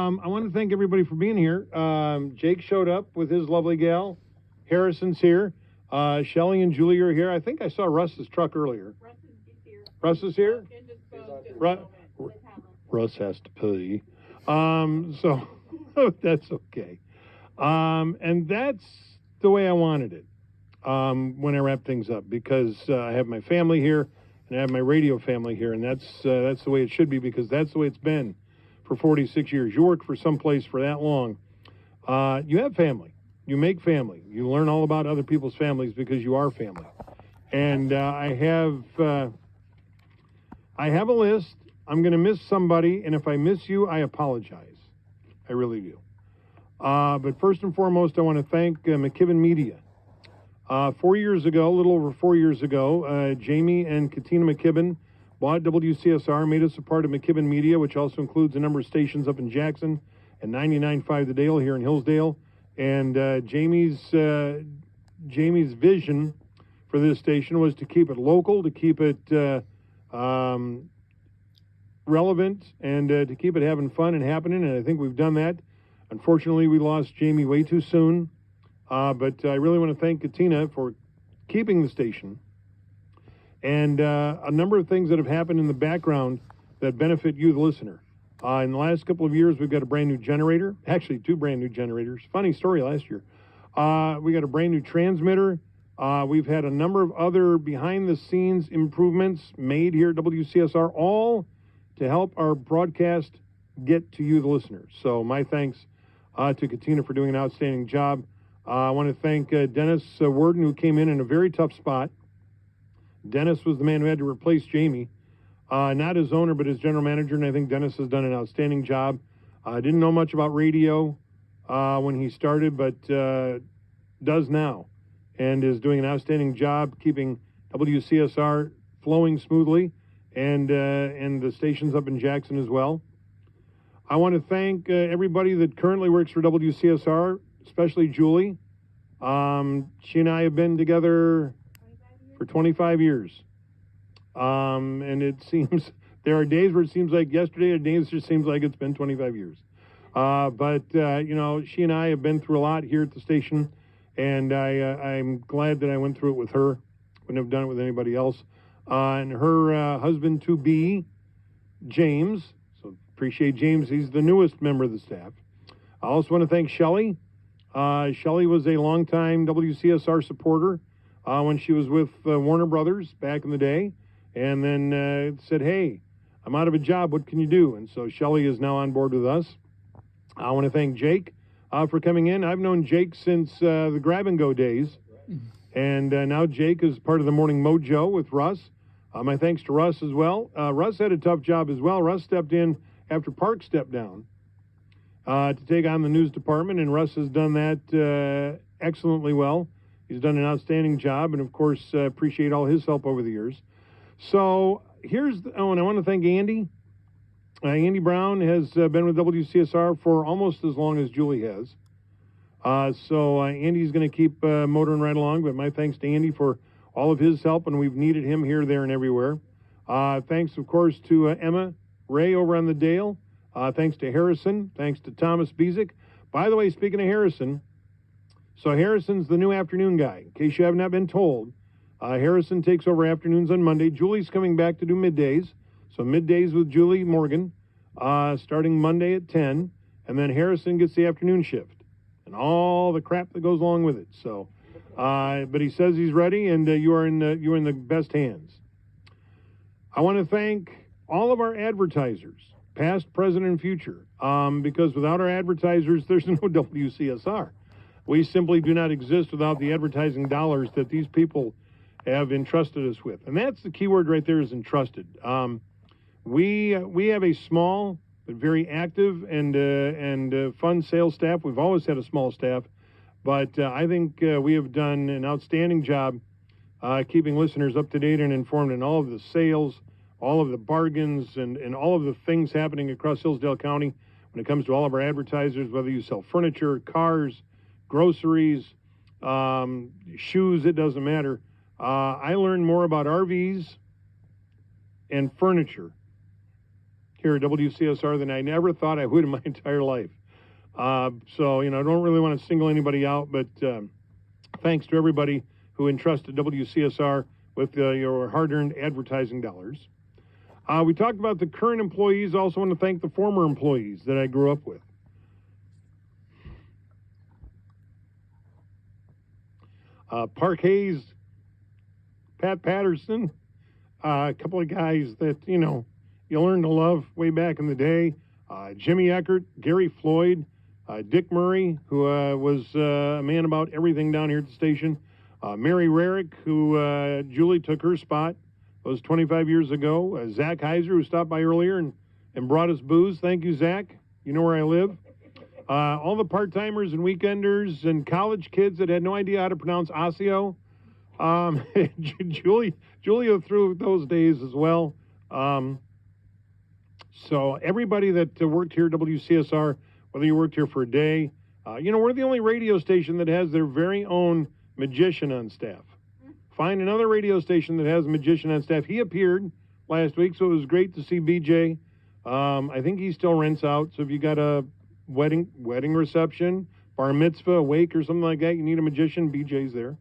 I want to thank everybody for being here. Jake showed up with his lovely gal. Harrison's here. Shelly and Julie are here. I think I saw Russ's truck earlier. Russ is here? Russ has to pee. So that's okay. And that's the way I wanted it when I wrap things up, because I have my family here and I have my radio family here, and that's the way it should be, because that's the way it's been for 46 years. You work for someplace for that long. You have family. You make family. You learn all about other people's families because you are family. And I have a list. I'm going to miss somebody, and if I miss you, I apologize. I really do. But first and foremost, I want to thank McKibben Media. 4 years ago, a little over 4 years ago, Jamie and Katina McKibben bought WCSR, made us a part of McKibben Media, which also includes a number of stations up in Jackson and 99.5 The Dale here in Hillsdale. And Jamie's vision for this station was to keep it local, to keep it relevant, and to keep it having fun and happening, and I think we've done that. Unfortunately, we lost Jamie way too soon, but I really want to thank Katina for keeping the station, and a number of things that have happened in the background that benefit you, the listener. In the last couple of years, we've got a brand new generator, actually 2 brand new generators. Funny story last year. We got a brand new transmitter. We've had a number of other behind-the-scenes improvements made here at WCSR, all to help our broadcast get to you, the listeners. So my thanks to Katina for doing an outstanding job. I want to thank Dennis Worden, who came in a very tough spot. Dennis was the man who had to replace Jamie. Not as owner, but as general manager, and I think Dennis has done an outstanding job. Didn't know much about radio when he started, but does now, and is doing an outstanding job keeping WCSR flowing smoothly, and the stations up in Jackson as well. I want to thank everybody that currently works for WCSR, especially Julie. She and I have been together for 25 years. And it seems there are days where it seems like yesterday, and days it just seems like it's been 25 years. But you know, she and I have been through a lot here at the station, and I'm glad that I went through it with her. Wouldn't have done it with anybody else. And her husband to be, James. So appreciate James. He's the newest member of the staff. I also want to thank Shelly. Shelly was a longtime WCSR supporter when she was with Warner Brothers back in the day. And then said, hey, I'm out of a job. What can you do? And so Shelly is now on board with us. I want to thank Jake for coming in. I've known Jake since the grab-and-go days. And now Jake is part of the Morning Mojo with Russ. My thanks to Russ as well. Russ had a tough job as well. Russ stepped in after Park stepped down to take on the news department, and Russ has done that excellently well. He's done an outstanding job, and, of course, appreciate all his help over the years. So here's, and I want to thank Andy. Andy Brown has been with WCSR for almost as long as Julie has. So Andy's going to keep motoring right along, but my thanks to Andy for all of his help, and we've needed him here, there, and everywhere. Thanks, of course, to Emma Ray over on the Dale. Thanks to Harrison. Thanks to Thomas Bezick. By the way, speaking of Harrison, so Harrison's the new afternoon guy. In case you have not been told, Harrison takes over afternoons on Monday. Julie's coming back to do middays. So middays with Julie Morgan, starting Monday at 10. And then Harrison gets the afternoon shift and all the crap that goes along with it. So, but he says he's ready, and you're in the best hands. I want to thank all of our advertisers, past, present, and future, because without our advertisers, there's no WCSR. We simply do not exist without the advertising dollars that these people have entrusted us with. And that's the key word right there, is entrusted. We have a small but very active and fun sales staff. We've always had a small staff, but I think we have done an outstanding job keeping listeners up to date and informed in all of the sales, all of the bargains, and all of the things happening across Hillsdale County when it comes to all of our advertisers, whether you sell furniture, cars, groceries, shoes, it doesn't matter. I learned more about RVs and furniture here at WCSR than I never thought I would in my entire life. So, I don't really want to single anybody out, but thanks to everybody who entrusted WCSR with your hard-earned advertising dollars. We talked about the current employees. Also want to thank the former employees that I grew up with. Park Hayes, Pat Patterson, a couple of guys that, you learned to love way back in the day. Jimmy Eckert, Gary Floyd, Dick Murray, who was a man about everything down here at the station. Mary Rarick, who Julie took her spot. That was 25 years ago. Zach Heiser, who stopped by earlier and brought us booze. Thank you, Zach. You know where I live. All the part-timers and weekenders and college kids that had no idea how to pronounce Osseo. Julia through those days as well. So everybody that worked here at WCSR, whether you worked here for a day, we're the only radio station that has their very own magician on staff. Find another radio station that has a magician on staff. He appeared last week, so it was great to see BJ. I think he still rents out, so if you got a wedding reception, bar mitzvah, a wake, or something like that, you need a magician, BJ's there.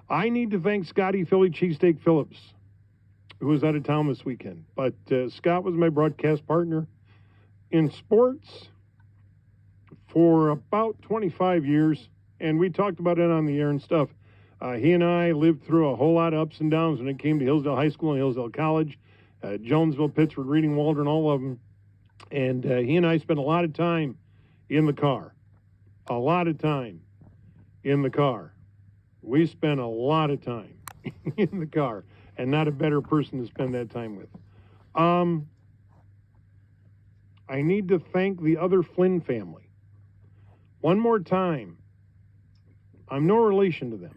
I need to thank Scotty Philly Cheesesteak Phillips, who was out of town this weekend. But Scott was my broadcast partner in sports for about 25 years, and we talked about it on the air and stuff. He and I lived through a whole lot of ups and downs when it came to Hillsdale High School and Hillsdale College, Jonesville, Pittsford, Reading, Waldron, all of them. And he and I spent a lot of time in the car. A lot of time in the car. We spent a lot of time in the car, and not a better person to spend that time with. I need to thank the other Flynn family. One more time. I'm no relation to them.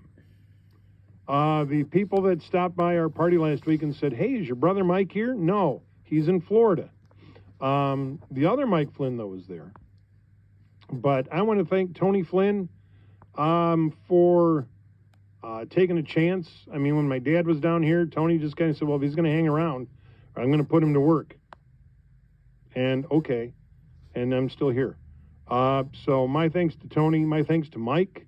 The people that stopped by our party last week and said, hey, is your brother Mike here? No, he's in Florida. The other Mike Flynn, though, was there. But I want to thank Tony Flynn for taking a chance. I mean, when my dad was down here, Tony just kind of said, well, if he's going to hang around, I'm going to put him to work. And okay, and I'm still here. So my thanks to Tony, my thanks to Mike.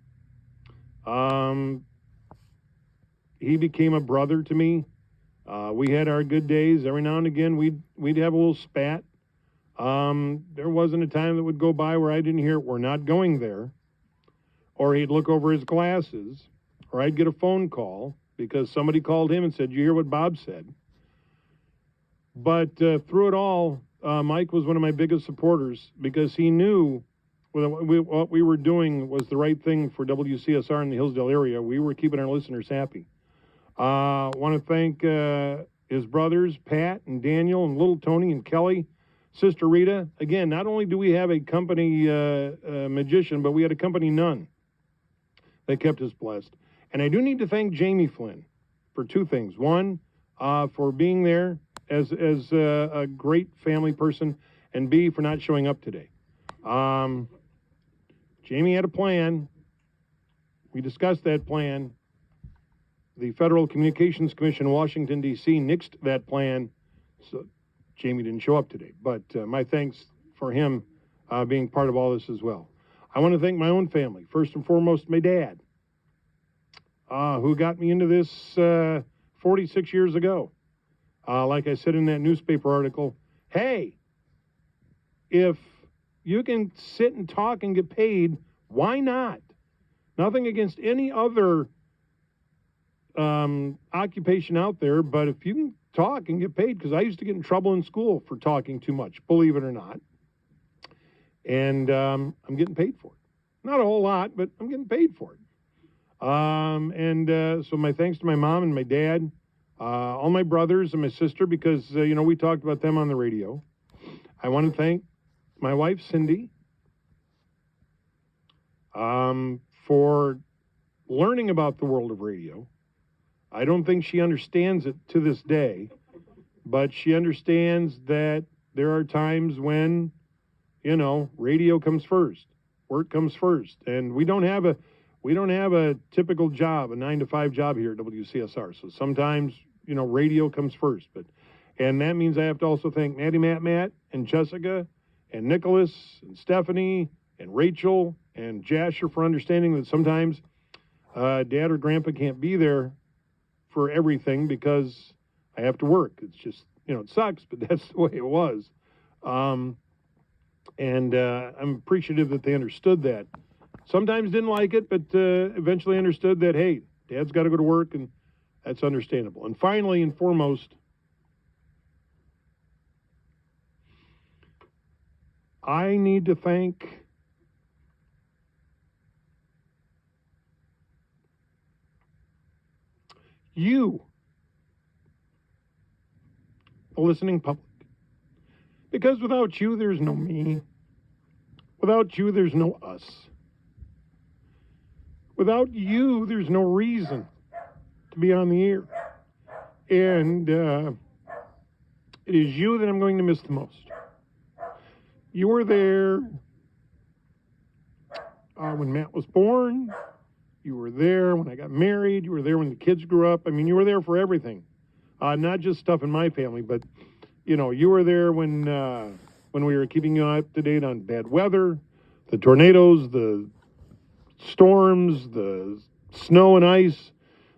He became a brother to me. We had our good days. Every now and again, we'd have a little spat. There wasn't a time that would go by where I didn't hear, we're not going there. Or he'd look over his glasses, or I'd get a phone call because somebody called him and said, you hear what Bob said? But through it all, Mike was one of my biggest supporters because he knew what we were doing was the right thing for WCSR in the Hillsdale area. We were keeping our listeners happy. I want to thank his brothers, Pat and Daniel and little Tony and Kelly, Sister Rita. Again, not only do we have a company magician, but we had a company nun that kept us blessed. And I do need to thank Jamie Flynn for two things. One, for being there as a great family person, and B, for not showing up today. Jamie had a plan. We discussed that plan. The Federal Communications Commission in Washington, D.C. nixed that plan, so Jamie didn't show up today. But my thanks for him being part of all this as well. I want to thank my own family. First and foremost, my dad, who got me into this 46 years ago. Like I said in that newspaper article, hey, if you can sit and talk and get paid, why not? Nothing against any other occupation out there, but if you can talk and get paid, because I used to get in trouble in school for talking too much, believe it or not, and I'm getting paid for it. Not a whole lot, but I'm getting paid for it. So my thanks to my mom and my dad, all my brothers and my sister, because, we talked about them on the radio. I want to thank my wife, Cindy, for learning about the world of radio. I don't think she understands it to this day, but she understands that there are times when, radio comes first, work comes first, and we don't have a typical job, a 9-to-5 job here at WCSR. So sometimes, radio comes first. But And that means I have to also thank Matt, and Jessica, and Nicholas, and Stephanie, and Rachel, and Jasher for understanding that sometimes Dad or Grandpa can't be there for everything because I have to work. It's just, it sucks, but that's the way it was. And I'm appreciative that they understood that. Sometimes didn't like it, but eventually understood that, hey, Dad's got to go to work, and that's understandable. And finally and foremost, I need to thank you, the listening public. Because without you, there's no me. Without you, there's no us. Without you, there's no reason to be on the air. And it is you that I'm going to miss the most. You were there when Matt was born. You were there when I got married. You were there when the kids grew up. I mean, you were there for everything. Not just stuff in my family, but, you were there when we were keeping you up to date on bad weather, the tornadoes, the storms, the snow and ice,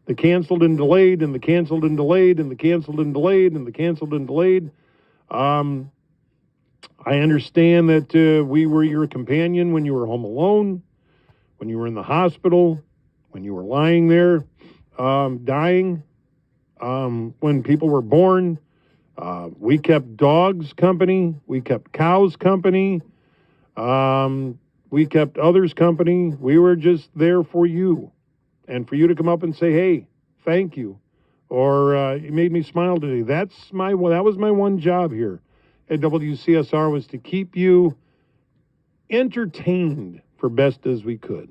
the canceled and delayed, and the canceled and delayed, and the canceled and delayed, and the canceled and delayed. I understand that we were your companion when you were home alone, when you were in the hospital, when you were lying there, dying, when people were born. We kept dogs company. We kept cows company. We kept others company. We were just there for you. And for you to come up and say, hey, thank you, or it made me smile today. That was my one job here at WCSR, was to keep you entertained for best as we could.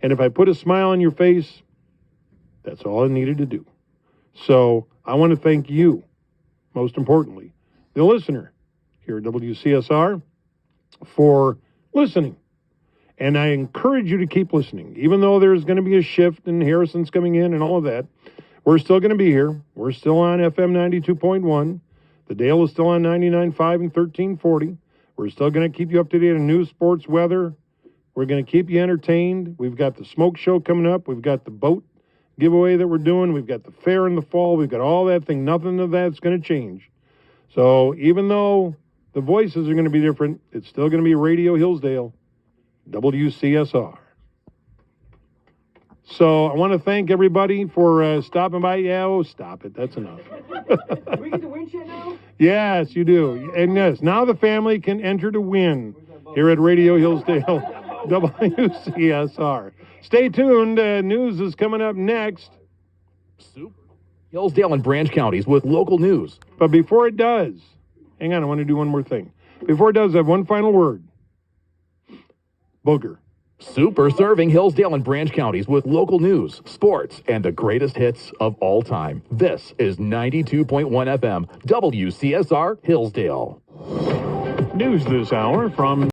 And if I put a smile on your face, that's all I needed to do. So I want to thank you, most importantly, the listener here at WCSR, for listening. And I encourage you to keep listening. Even though there's going to be a shift and Harrison's coming in and all of that, we're still going to be here. We're still on FM 92.1. The Dale is still on 99.5 and 1340. We're still going to keep you up to date on news, sports, weather. We're going to keep you entertained. We've got the smoke show coming up. We've got the boat giveaway that we're doing. We've got the fair in the fall. We've got all that thing. Nothing of that's going to change. So even though the voices are going to be different, it's still going to be Radio Hillsdale, WCSR. So I want to thank everybody for stopping by. Yeah, oh, stop it. That's enough. Do we get to win shit now? Yes, you do. And yes, now the family can enter to win here at Radio Hillsdale, WCSR. Stay tuned. News is coming up next. Hillsdale and Branch counties with local news. But before it does, hang on, I want to do one more thing. Before it does, I have one final word. Booger. Super serving Hillsdale and Branch counties with local news, sports, and the greatest hits of all time. This is 92.1 FM, WCSR Hillsdale. News this hour from